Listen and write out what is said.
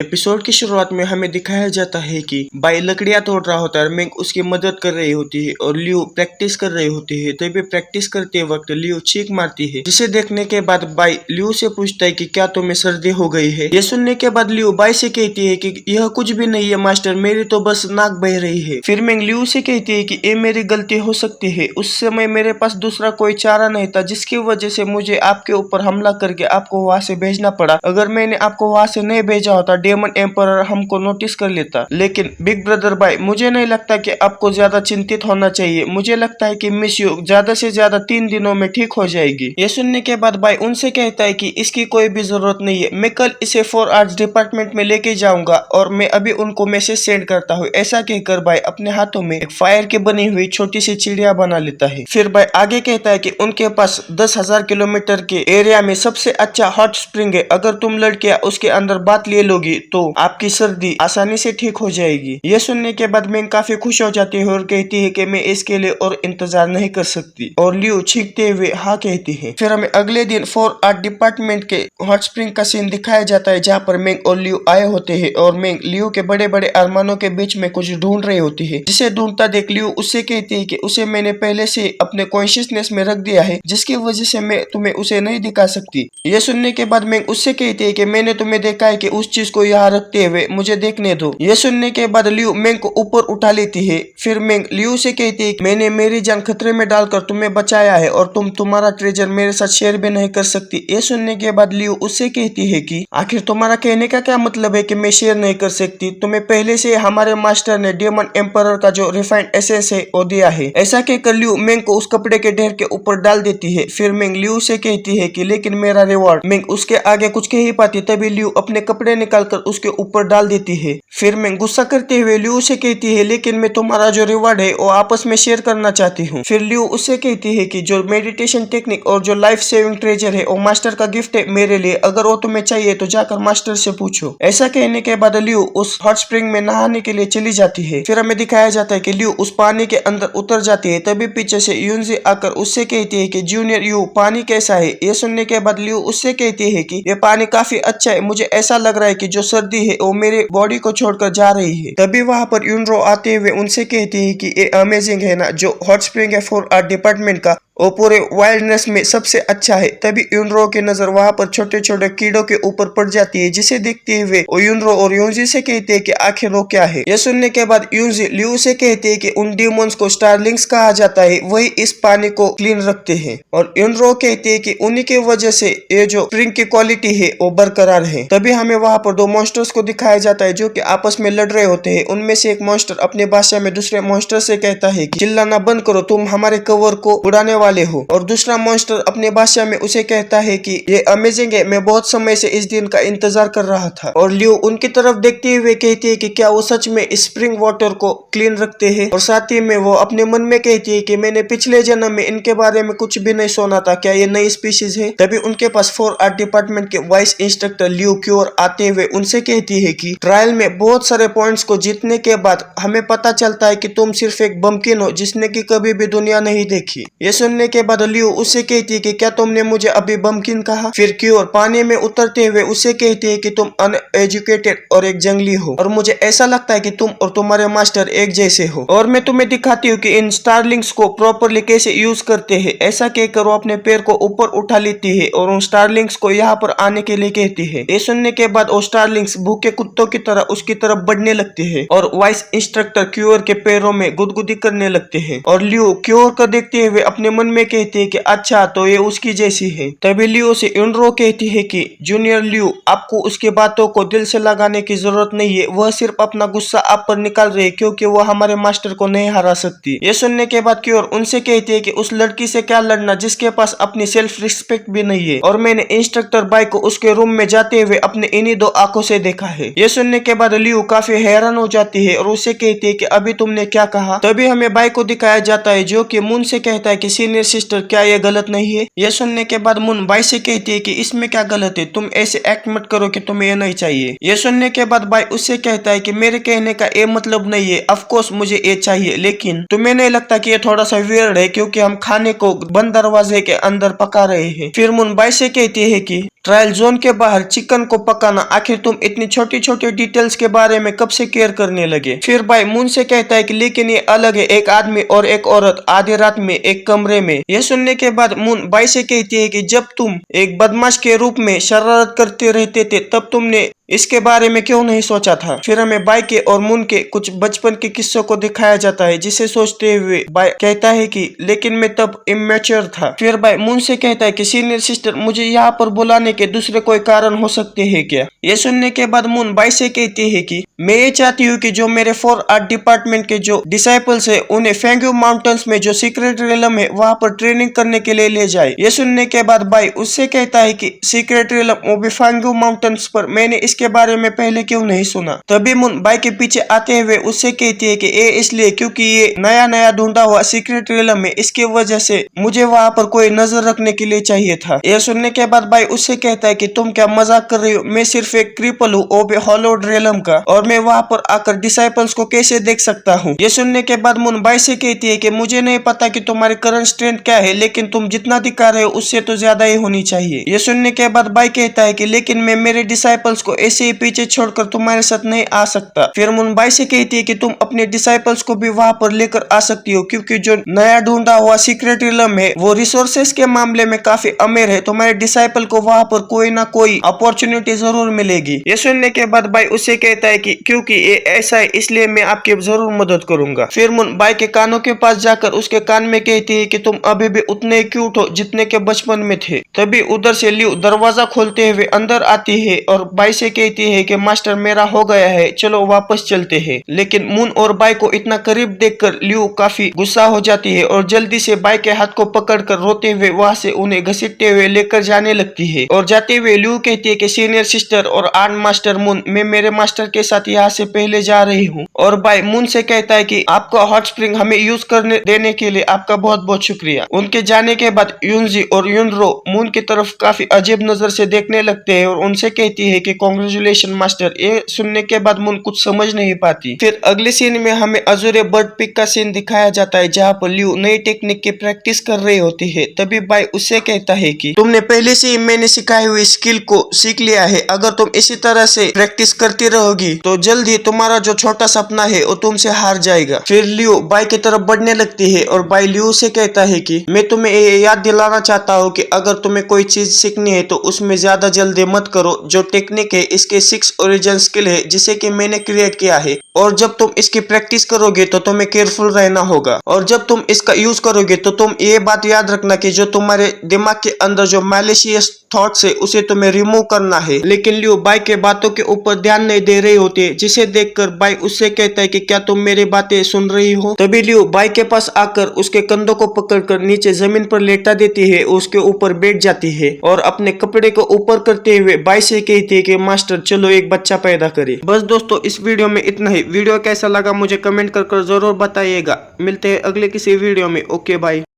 Episode की शुरुआत में हमें दिखाया जाता है कि बाई लकड़ियां तोड़ रहा होता है। मेंग उसकी मदद कर रही होती है और लियो प्रैक्टिस कर रही होती है। तभी प्रैक्टिस करते वक्त लियो चीख मारती है, जिसे देखने के बाद बाई लियो से पूछता है कि क्या तुम्हें सर्दी हो गई है। ये सुनने के बाद लियो बाई से कहती है कि यह कुछ भी नहीं है मास्टर, मेरी तो बस नाक बह रही है। फिर मेंग लियो से कहती है कि ये मेरी गलती हो सकती है। उस समय मेरे पास दूसरा कोई चारा नहीं था, जिसकी वजह से मुझे आपके ऊपर हमला करके आपको वहां से भेजना पड़ा। अगर मैंने आपको वहां से नहीं भेजा होता, डेमन एम्परर हमको नोटिस कर लेता। लेकिन बिग ब्रदर बाई, मुझे नहीं लगता कि आपको ज्यादा चिंतित होना चाहिए। मुझे लगता है कि मिस यू ज्यादा से ज्यादा 3 दिनों में ठीक हो जाएगी। ये सुनने के बाद बाई उनसे कहता है कि इसकी कोई भी जरूरत नहीं है, मैं कल इसे 4 आर्ट्स डिपार्टमेंट में लेके जाऊंगा और मैं अभी उनको मैसेज सेंड करता हूँ। ऐसा कहकर बाई अपने हाथों में एक फायर की बनी हुई छोटी सी चिड़िया बना लेता है। फिर बाई आगे कहता है कि उनके पास 10,000 किलोमीटर के एरिया में सबसे अच्छा हॉट स्प्रिंग है। अगर तुम लड़कियां उसके अंदर बात ले लोगी तो आपकी सर्दी आसानी से ठीक हो जाएगी। ये सुनने के बाद मैं काफी खुश हो जाती है और कहती है कि मैं इसके लिए और इंतजार नहीं कर सकती। और लियो चीखते हुए हाँ कहती है। फिर हमें अगले दिन 4 आर्ट डिपार्टमेंट के हॉट स्प्रिंग का सीन दिखाया जाता है, जहाँ पर मेंग और लियो आए होते हैं और मेंग लियो के बड़े बड़े अरमानों के बीच में कुछ ढूंढ रही होती है। जिसे ढूंढता देख लियो उससे कहती है कि उसे मैंने पहले से अपने कॉन्शियसनेस में रख दिया है, जिसकी वजह से मैं तुम्हें उसे नहीं दिखा सकती। ये सुनने के बाद मेंग उससे कहती है कि मैंने तुम्हें देखा है कि उस चीज को यहाँ रखते हुए, मुझे देखने दो। ये सुनने के बाद लियो मेंग को ऊपर उठा लेती है। फिर मेंग लियो से कहती है मैंने मेरी जान खतरे में डालकर तुम्हें बचाया है और तुम तुम्हारा ट्रेजर मेरे साथ शेयर भी नहीं कर सकती। ये सुनने के बाद लियो उससे कहती है कि आखिर तुम्हारा कहने का क्या मतलब है कि मैं शेयर नहीं कर सकती? तुम्हें पहले से हमारे मास्टर ने डेमन एम्परर का जो रिफाइंड एसेंस है वो दिया है। ऐसा कहकर लियो मेंग को उस कपड़े के ढेर के ऊपर डाल देती है। फिर मेंग लियो से कहती है कि लेकिन मेरा रिवॉर्ड। मेंग उसके आगे कुछ कह ही पाती, तभी लियो अपने कपड़े निकालकर उसके ऊपर डाल देती है। फिर मैं गुस्सा करते हुए लियो से कहती है लेकिन मैं तुम्हारा जो रिवॉर्ड है वो आपस में शेयर करना चाहती हूँ। फिर लियो उससे कहती है कि जो मेडिटेशन टेक्निक और जो लाइफ सेविंग ट्रेजर है वो मास्टर का गिफ्ट है मेरे लिए, अगर वो तुम्हें चाहिए तो जाकर मास्टर से पूछो। ऐसा कहने के बाद लियो उस हॉट स्प्रिंग में नहाने के लिए चली जाती है। फिर हमें दिखाया जाता है कि लियो उस पानी के अंदर उतर जाती है। तभी पीछे से यूनजी आकर उससे कहती है कि जूनियर यू, पानी कैसा है? ये सुनने के बाद लियो उससे कहती है कि ये पानी काफी अच्छा है, मुझे ऐसा लग रहा है कि जो सर्दी है वो मेरे बॉडी को छोड़कर जा रही है। तभी वहां पर यूनरो आते हुए उनसे कहती है कि ये अमेजिंग है ना, जो हॉट स्प्रिंग है 4 आर्ट डिपार्टमेंट का वो पूरे वाइल्डनेस में सबसे अच्छा है। तभी यूनरो की नजर वहां पर छोटे छोटे कीड़ों के ऊपर पड़ जाती है, जिसे देखते हुए वो यूनरो और यूनजी से कहते हैं कि आखिर वो क्या है। यह सुनने के बाद यूनजी लियो से कहते हैं कि उन डिमोन्स को स्टारलिंग्स कहा जाता है, वही इस पानी को क्लीन रखते हैं। और यूनरो कहते हैं कि उन्हीं की वजह से ये जो स्प्रिंग की क्वालिटी है वो बरकरार है। तभी हमें वहां पर 2 मॉन्स्टर्स को दिखाया जाता है जो कि आपस में लड़ रहे होते हैं। उनमें से एक मॉन्स्टर अपने भाषा में दूसरे मॉन्स्टर से कहता है कि चिल्लाना बंद करो, तुम हमारे कवर को उड़ाने वाले हो। और दूसरा मॉन्स्टर अपने भाषा में उसे कहता है कि ये अमेजिंग है, मैं बहुत समय से इस दिन का इंतजार कर रहा था। और लियो उनकी तरफ देखते हुए कहती है कि क्या वो सच में स्प्रिंग वाटर को क्लीन रखते हैं? और साथ ही में वो अपने मन में कहती है कि मैंने पिछले जन्म में इनके बारे में कुछ भी नहीं सुना था, क्या ये नई स्पीशीज है? तभी उनके पास 4 आर्ट डिपार्टमेंट के वाइस इंस्ट्रक्टर लियो क्योर आते हुए उनसे कहती है कि ट्रायल में बहुत सारे पॉइंट्स को जीतने के बाद हमें पता चलता है कि तुम सिर्फ एक बम्किन हो जिसने की कभी भी दुनिया नहीं देखी। ये सुनने के बाद लियो उससे कहती है कि क्या तुमने मुझे अभी बम्किन कहा? फिर क्योर पानी में उतरते हुए उससे कहती है कि तुम अनएजुकेटेड और एक जंगली हो और मुझे ऐसा लगता है कि तुम और तुम्हारे मास्टर एक जैसे हो, और मैं तुम्हें दिखाती हूँ कि इन स्टारलिंग्स को प्रॉपरली कैसे यूज करते हैं। ऐसा कहकर वो अपने पैर को ऊपर उठा लेती है और उन स्टारलिंग्स को यहाँ पर आने के लिए कहती है। ये सुनने के बाद वो स्टारलिंग्स भूखे कुत्तों की तरह उसकी तरफ बढ़ने लगते हैं और वाइस इंस्ट्रक्टर क्योर के पैरों में गुदगुदी करने लगते हैं। और लियो क्योर को देखते हुए अपने मन में कहते हैं कि अच्छा तो ये उसकी जैसी है। तभी लियो से यूनरो कहती है कि जूनियर लियो, आपको उसकी बातों को दिल से लगाने की जरूरत नहीं है, वह सिर्फ अपना गुस्सा आप पर निकाल रही है क्योंकि वह हमारे मास्टर को नहीं हरा सकती। ये सुनने के बाद क्योर उनसे कहती है कि उस लड़की से क्या लड़ना जिसके पास अपनी सेल्फ रिस्पेक्ट भी नहीं है, और मैंने इंस्ट्रक्टर बाई को उसके रूम में जाते हुए अपने इन्हीं 2 आंखों से देखा है। ये सुनने के बाद लियो काफी हैरान हो जाती है और उसे कहती है कि अभी तुमने क्या कहा? तभी हमें बाई को दिखाया जाता है जो कि मून से कहता है कि सीनियर सिस्टर क्या ये गलत नहीं है? यह सुनने के बाद मून बाई से कहती है कि इसमें क्या गलत है, तुम ऐसे एक्ट मत करो कि तुम्हें ये नहीं चाहिए। यह सुनने के बाद बाई उससे कहता है कि मेरे कहने का ये मतलब नहीं है, ऑफ कोर्स मुझे ये चाहिए, लेकिन तुम्हें नहीं लगता कि ये थोड़ा सा वियर्ड है क्योंकि हम खाने को बंद दरवाजे के अंदर पका रहे हैं? फिर मून बाई से कहती है कि ट्रायल जोन के बाहर चिकन को पकाना, आखिर तुम इतनी छोटी छोटी डिटेल्स के बारे में कब से केयर करने लगे। फिर बाई मून से कहता है कि लेकिन ये अलग है, एक आदमी और एक औरत आधी रात में एक कमरे में। यह सुनने के बाद मून बाई से कहती है कि जब तुम एक बदमाश के रूप में शरारत करते रहते थे तब तुमने इसके बारे में क्यों नहीं सोचा था। फिर हमें बाई के और मून के कुछ बचपन के किस्सों को दिखाया जाता है, जिसे सोचते हुए बाई कहता है कि लेकिन मैं तब इमेच्योर था। फिर बाई मून से कहता है कि सीनियर सिस्टर, मुझे यहाँ पर बुलाने के दूसरे कोई कारण हो सकते हैं क्या। ये सुनने के बाद मून बाई से कहती है कि मैं ये चाहती हूँ कि जो मेरे 4 आर्ट डिपार्टमेंट के जो डिसाइपल्स है उन्हें फेंग्यू माउंटेन्स में जो सीक्रेट रियलम है वहाँ पर ट्रेनिंग करने के लिए ले जाए। ये सुनने के बाद बाई उससे कहता है कि सीक्रेट रियलम वो भी फेंग्यू माउंटेन्स पर, मैंने इसके बारे में पहले क्यों नहीं सुना। तभी मून बाई के पीछे आते हुए उससे कहती है कि ये इसलिए क्योंकि ये नया नया ढूंढा हुआ सीक्रेट रियलम है, इसके वजह से मुझे वहाँ पर कोई नजर रखने के लिए चाहिए था। यह सुनने के बाद बाई उससे कहता है कि तुम क्या मजाक कर रही हो, मैं सिर्फ एक क्रिपल हूँ, वो भी हॉलोड रियलम का, और मैं वहाँ पर आकर डिसाइपल्स को कैसे देख सकता हूँ। ये सुनने के बाद मून बाई से कहती है कि मुझे नहीं पता कि तुम्हारी करंट स्ट्रेंथ क्या है, लेकिन तुम जितना दिखा रहे हो उससे तो ज्यादा ही होनी चाहिए। ये सुनने के बाद बाई कहता है कि लेकिन मैं मेरे डिसाइपल्स को ऐसे ही पीछे छोड़कर तुम्हारे साथ नहीं आ सकता। फिर मून बाई से कहती है कि तुम अपने डिसाइपल्स को भी वहाँ पर लेकर आ सकती हो, क्योंकि जो नया ढूंढा हुआ सीक्रेट रियलम है वो रिसोर्सेस के मामले में काफी अमीर है, तुम्हारे डिसाइपल को वहाँ पर कोई ना कोई अपॉर्चुनिटी जरूर मिलेगी। ये सुनने के बाद बाई उससे कहता है कि क्योंकि ये ऐसा है इसलिए मैं आपकी जरूर मदद करूंगा। फिर मून बाई के कानों के पास जाकर उसके कान में कहती है कि तुम अभी भी उतने क्यूट हो जितने के बचपन में थे। तभी उधर से ल्यू दरवाजा खोलते हुए अंदर आती है और बाई से कहती है कि मास्टर मेरा हो गया है, चलो वापस चलते हैं। लेकिन मून और बाई को इतना करीब देखकर ल्यू काफी गुस्सा हो जाती है और जल्दी से बाई के हाथ को पकड़कर रोते हुए वहां से उन्हें घसीटते हुए लेकर जाने लगती है। और जाते हुए ल्यू कहती है कि सीनियर सिस्टर और आर्ट मास्टर मून, मैं मेरे मास्टर के साथ यहाँ से पहले जा रही हूँ। और बाई मून से कहता है कि आपका हॉट स्प्रिंग हमें यूज करने देने के लिए आपका बहुत बहुत शुक्रिया। उनके जाने के बाद यूनजी और यूनरो मून की तरफ काफी अजीब नजर से देखने लगते हैं और उनसे कहती है कि कांग्रेचुलेशन मास्टर। ये सुनने के बाद मून कुछ समझ नहीं पाती। फिर अगले सीन में हमें अजूरे बर्ड पिक का सीन दिखाया जाता है, जहाँ पर ल्यू नई टेक्निक की प्रैक्टिस कर रही होती है। तभी बाई उससे कहता है कि तुमने पहले से ही मैंने सिखाई हुई स्किल को सीख लिया है, अगर तुम इसी तरह से प्रैक्टिस करती रहोगी तो जल्द ही तुम्हारा जो छोटा सपना है वो तुमसे हार जाएगा। फिर ल्यू बाई की तरफ बढ़ने लगती है और बाई ल्यू से कहता है कि मैं तुम्हें ये याद दिलाना चाहता हूँ कि अगर तुम्हें कोई चीज सीखनी है तो उसमें ज्यादा जल्दी मत करो। जो टेक्निक है इसके 6 ओरिजिन स्किल है जिसे कि मैंने क्रिएट किया है, और जब तुम इसकी प्रैक्टिस करोगे तो तुम्हें केयरफुल रहना होगा, और जब तुम इसका यूज करोगे तो तुम ये बात याद रखना कि जो तुम्हारे दिमाग के अंदर जो मैलिशियस थॉट्स है उसे तुम्हें रिमूव करना है। लेकिन ल्यू बाई के बातों के ऊपर ध्यान नहीं दे रही होती है, जिसे देखकर बाई उससे कहता है कि क्या तुम मेरी बातें सुन रही हो। तभी ल्यू बाई के पास आकर उसके कंधों को पकड़कर नीचे जमीन पर लेटा देती है, उसके ऊपर बैठ जाती है और अपने कपड़े को ऊपर करते हुए बाई से कहती है कि मास्टर चलो एक बच्चा पैदा करे। बस दोस्तों इस वीडियो में इतना ही। वीडियो कैसा लगा मुझे कमेंट कर जरूर बताइएगा। मिलते हैं अगले किसी वीडियो में। Okay bye.